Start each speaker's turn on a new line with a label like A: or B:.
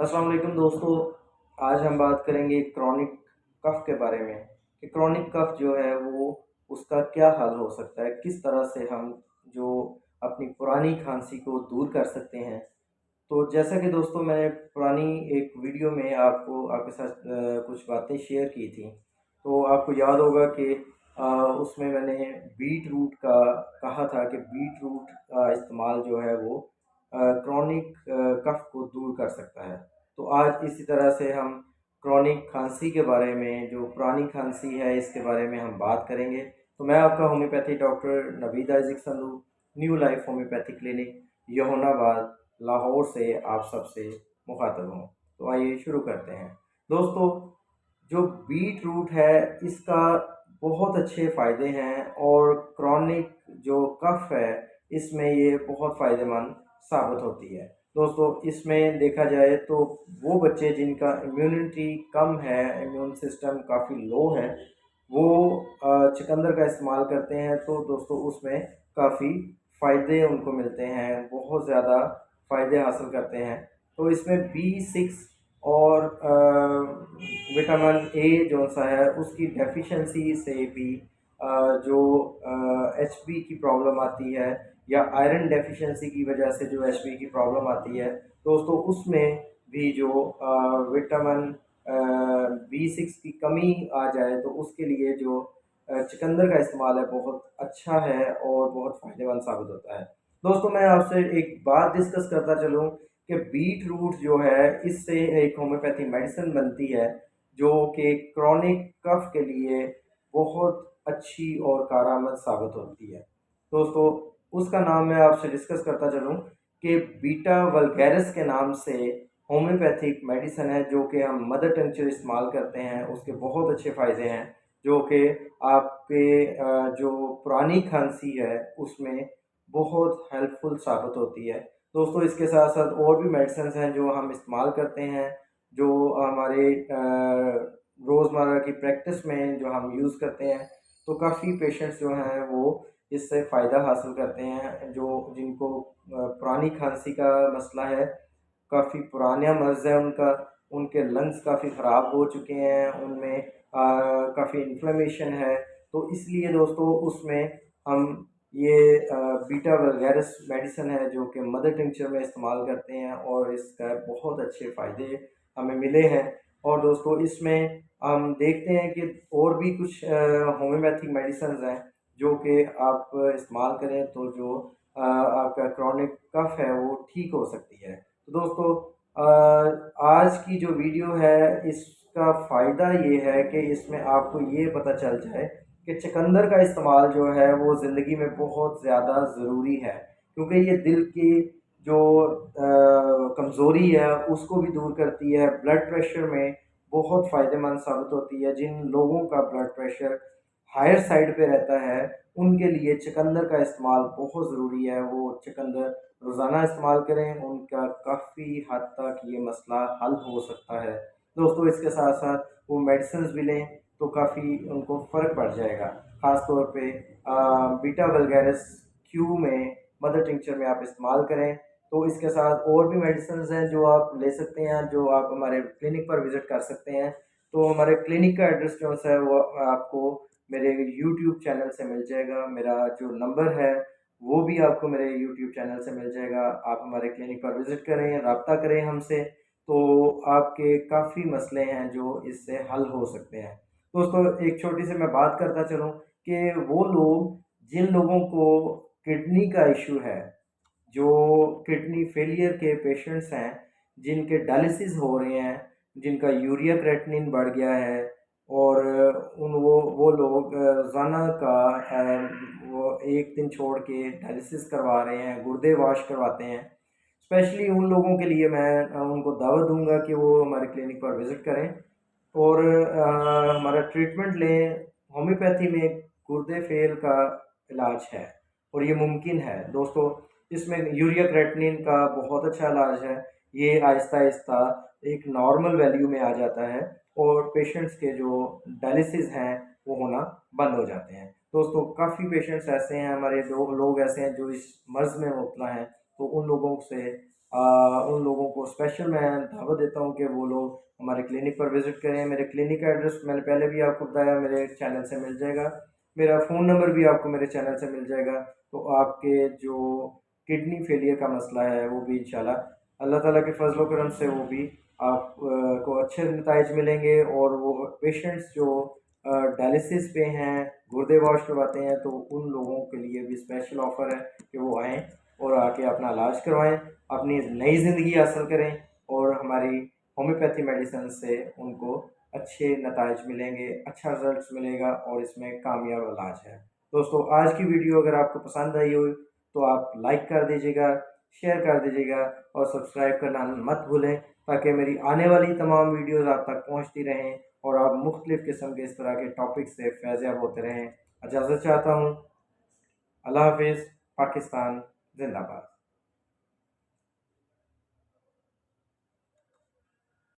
A: अस्सलाम वालेकुम दोस्तों। आज हम बात करेंगे क्रॉनिक कफ़ के बारे में कि क्रॉनिक कफ़ जो है वो उसका क्या हल हो सकता है, किस तरह से हम जो अपनी पुरानी खांसी को दूर कर सकते हैं। तो जैसा कि दोस्तों मैंने पुरानी एक वीडियो में आपके साथ कुछ बातें शेयर की थी। तो आपको याद होगा कि उसमें मैंने बीट रूट का कहा था कि बीट रूट का इस्तेमाल जो है वो क्रॉनिक कफ़ को दूर कर सकता है। तो आज इसी तरह से हम क्रॉनिक खांसी के बारे में, जो पुरानी खांसी है इसके बारे में हम बात करेंगे। तो मैं आपका homeopathy doctor Naveed Isaac Sandhu, new life homeopathy clinic, Youhanabad, Lahore से आप सबसे मुखातब हूँ। तो आइए शुरू करते हैं। दोस्तों, जो बीट रूट है इसका बहुत अच्छे फ़ायदे हैं और क्रॉनिक जो कफ़ है इसमें ये बहुत फ़ायदेमंद साबित होती है। दोस्तों, इसमें देखा जाए तो वो बच्चे जिनका इम्यूनिटी कम है, इम्यून सिस्टम काफ़ी लो है, वो चुकंदर का इस्तेमाल करते हैं तो दोस्तों उसमें काफ़ी फ़ायदे उनको मिलते हैं, बहुत ज़्यादा फ़ायदे हासिल करते हैं। तो इसमें B6 और विटामिन ए जो सा है उसकी डेफिशिएंसी से भी जो एचबी की प्रॉब्लम आती है या आयरन डेफिशिएंसी की वजह से जो एचबी की प्रॉब्लम आती है दोस्तों, उसमें भी जो विटामिन B6 की कमी आ जाए तो उसके लिए जो चुकंदर का इस्तेमाल है बहुत अच्छा है और बहुत फ़ायदेमंद साबित होता है। दोस्तों, मैं आपसे एक बात डिस्कस करता चलूँ कि बीट रूट जो है इससे एक होम्योपैथी मेडिसिन बनती है जो कि क्रॉनिक कफ के लिए बहुत अच्छी और कारआमद साबित होती है। दोस्तों, उसका नाम मैं आपसे डिस्कस करता चलूँ कि बीटा वल्गैरिस के नाम से होम्योपैथिक मेडिसिन है जो कि हम मदर टिंचर इस्तेमाल करते हैं, उसके बहुत अच्छे फ़ायदे हैं जो कि आपके जो पुरानी खांसी है उसमें बहुत हेल्पफुल साबित होती है। दोस्तों, इसके साथ-साथ और भी मेडिसिन्स हैं जो हम इस्तेमाल करते हैं, जो हमारे रोज़मर्रा की प्रैक्टिस में जो हम यूज़ करते हैं, तो काफ़ी पेशेंट्स जो हैं वो इससे फ़ायदा हासिल करते हैं, जो जिनको पुरानी खांसी का मसला है, काफ़ी पुराना मर्ज़ है उनका, उनके लंग्स काफ़ी ख़राब हो चुके हैं, उनमें काफ़ी इन्फ्लेमेशन है, तो इसलिए दोस्तों उसमें हम ये बीटा वल्गैरिस मेडिसिन है जो कि मदर टिंचर में इस्तेमाल करते हैं और इसका बहुत अच्छे फ़ायदे हमें मिले हैं। और दोस्तों, इसमें हम देखते हैं कि और भी कुछ होम्योपैथिक मेडिसिन्स हैं जो कि आप इस्तेमाल करें तो जो आपका क्रॉनिक कफ़ है वो ठीक हो सकती है। तो दोस्तों, आज की जो वीडियो है इसका फ़ायदा ये है कि इसमें आपको ये पता चल जाए कि चुकंदर का इस्तेमाल जो है वो ज़िंदगी में बहुत ज़्यादा ज़रूरी है, क्योंकि ये दिल की जो कमज़ोरी है उसको भी दूर करती है, ब्लड प्रेशर में बहुत फ़ायदेमंद साबित होती है। जिन लोगों का ब्लड प्रेशर हायर साइड पे रहता है उनके लिए चुकंदर का इस्तेमाल बहुत ज़रूरी है, वो चुकंदर रोज़ाना इस्तेमाल करें, उनका काफ़ी हद तक ये मसला हल हो सकता है। दोस्तों, इसके साथ-साथ वो मेडिसिन्स भी लें तो काफ़ी उनको फ़र्क पड़ जाएगा। ख़ास तौर पे बीटा वल्गैरिस क्यू में मदर टिंक्चर में आप इस्तेमाल करें। तो इसके साथ और भी मेडिसिन्स हैं जो आप ले सकते हैं, जो आप हमारे क्लिनिक पर विज़िट कर सकते हैं। तो हमारे क्लिनिक का एड्रेस जो है वो आपको मेरे यूट्यूब चैनल से मिल जाएगा। मेरा जो नंबर है वो भी आपको मेरे यूट्यूब चैनल से मिल जाएगा। आप हमारे क्लिनिक पर विज़िट करें, राब्ता करें हमसे, तो आपके काफ़ी मसले हैं जो इससे हल हो सकते हैं। दोस्तों, एक छोटी सी मैं बात करता चलूँ कि वो लोग जिन लोगों को किडनी का इश्यू है, जो किडनी फेलियर के पेशेंट्स हैं, जिनके डायलिसिस हो रहे हैं, जिनका यूरिया क्रेटिनिन बढ़ गया है और उन वो लोग रोज़ाना का वो 1 दिन छोड़ के डायलिसिस करवा रहे हैं, गुर्दे वॉश करवाते हैं। स्पेशली उन लोगों के लिए मैं उनको दावत दूँगा कि वो हमारे क्लिनिक पर विज़िट करें और हमारा ट्रीटमेंट लें। होम्योपैथी में गुर्दे फ़ेल का इलाज है और ये मुमकिन है। दोस्तों, इसमें यूरिया क्रेटिनिन का बहुत अच्छा इलाज है। ये आहिस्ता-आहिस्ता एक नॉर्मल वैल्यू में आ जाता है और पेशेंट्स के जो डायलिसिस हैं, वो होना बंद हो जाते हैं। दोस्तों, काफ़ी पेशेंट्स ऐसे हैं, हमारे 2 लोग ऐसे हैं जो इस मर्ज़ में मुब्तला हैं, तो उन लोगों से उन लोगों को स्पेशल मैं दावत देता हूँ कि वो लोग हमारे क्लिनिक पर विज़िट करें। मेरे क्लिनिक का एड्रेस मैंने पहले भी आपको बताया, मेरे चैनल से मिल जाएगा। मेरा फ़ोन नंबर भी आपको मेरे चैनल से मिल जाएगा। तो आपके जो किडनी फेलियर का मसला है वो भी इंशाल्लाह अल्लाह ताला के फजल करम से वो भी आप को अच्छे नताइज मिलेंगे। और वो पेशेंट्स जो डायलिसिस पे हैं, गुर्दे वॉश करवाते हैं, तो उन लोगों के लिए भी स्पेशल ऑफ़र है कि वो आएँ और आके अपना इलाज करवाएं, अपनी नई ज़िंदगी हासिल करें। और हमारी होम्योपैथी मेडिसिन से उनको अच्छे नताइज मिलेंगे, अच्छा रिजल्ट्स मिलेगा और इसमें कामयाब इलाज है। दोस्तों, आज की वीडियो अगर आपको पसंद आई हो तो आप लाइक कर दीजिएगा, शेयर कर दीजिएगा और सब्सक्राइब करना मत भूलें, ताकि मेरी आने वाली तमाम वीडियोज़ आप तक पहुँचती रहें और आप मुख्तलिफ़ किस्म के इस तरह के टॉपिक से फैज़याब होते रहें। इजाज़त चाहता हूँ। अल्लाह हाफ़िज़। पाकिस्तान जिंदाबाद।